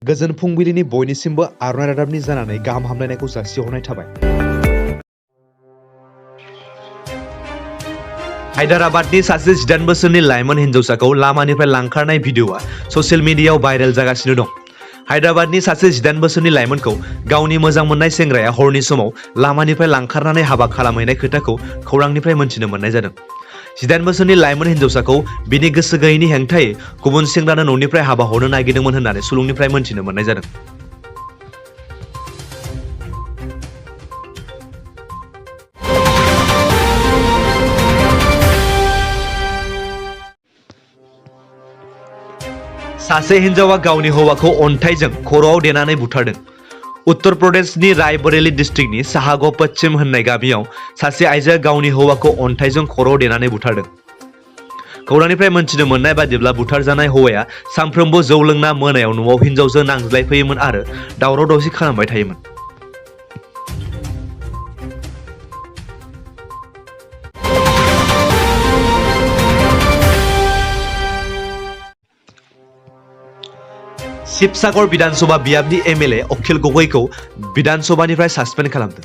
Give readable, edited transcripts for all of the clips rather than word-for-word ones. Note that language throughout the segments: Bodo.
गोजोन फुंबिलिनि बयनिसिमबो आर'नाइ रादाबनि जानानै गाहाम हामलायनायखौ जासिहरनाय थाबाय। हायदाराबादनि सासे 18 बोसोरनि लाइमोन हिन्जावसाखौ लामानिफ्राय लांखारनाय भिडिअ'आ ससियेल मिडियायाव भाइरेल जागासिनो दं। हायदाराबादनि सासे 18 बोसोरनि लाइमोनखौ गावनि मोजां मोननाय सेंग्राया हरनि समाव लामानिफ्राय लांखारनानै हाबा खालामहैनाय खोथाखौ खौरांनिफ्राय मोनथिनो मोननाय जादों। 18 बोसोरनि लाइमोन हिन्जावसाखौ बिनि गोसो गैयैनि हेंथायै गुबुन सेंग्रानो न'निफ्राय हाबा हरनो नागिरदोंमोन होननानै सुलुंनिफ्राय मोनथिनो मोननाय जादों। सासे हिन्जावा गावनि हौवाखौ अन्थाइजों खर'आव देनानै बुथारदों। उत्तर प्रदेशनि रायबरेली डिस्ट्रिक्टनि साहाग' पश्चिम होननाय गामियाव सासे आइजोआ गावनि हौवाखौ अन्थाइजों खर'आव देनानै बुथारदों। खौरांनिफ्राय मोनथिनो मोननाय बादिब्ला बुथारजानाय हौवाया सानफ्रोमबो जौ लोंना मोनायाव न'आव हिन्जावजों नांज्लायफैयोमोन आरो दावराव दावसि खालामबाय थायोमोन। शिबसागर विधानसभा बियाबनि एमएलए अखिल गगैखौ विधानसभानिफ्राय सासपेन्ड खालामदों।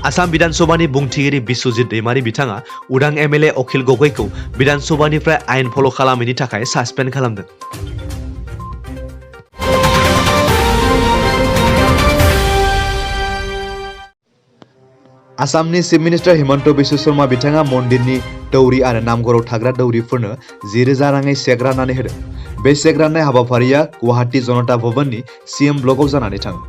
आसाम विधानसभानि बुंथिगिरि बिश्वजित दैमारी बिथाङा उदां एमएलए अखिल गगैखौ विधानसभानिफ्राय आयेन फल' खालामैनि थाखाय सासपेन्ड खालामदों। आसामनि चिफ मिनिस्टार हिमन्त बिश्व शर्मा बिथाङा मन्दिरनि दौरि आरो नामघराव थाग्रा दौरिफोरनो 10,000 राङै चेक राननानै होदों। बे चेक राननाय हाबाफारिया गुवाहाटी जनता भवननि सीएम ब्लकआव जानानै थाङो।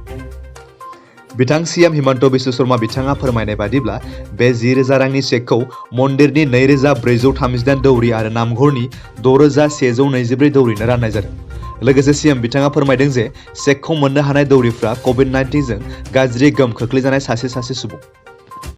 बिथां सीएम हिमन्त बिश्व शर्मा बिथाङा फोरमायनाय बादिब्ला बे 10,000 रांनि चेकखौ मन्दिरनि 2,438 दौरि आरो नामघरनि 6,124 दौरिनो राननाय जादों। लोगोसे सीएम बिथाङा फोरमायदों जे चेकखौ मोननो हानाय दौरिफ्रा कभिड-19 जों गाज्रि गोहोम खोख्लैजानाय सासे सुबुं।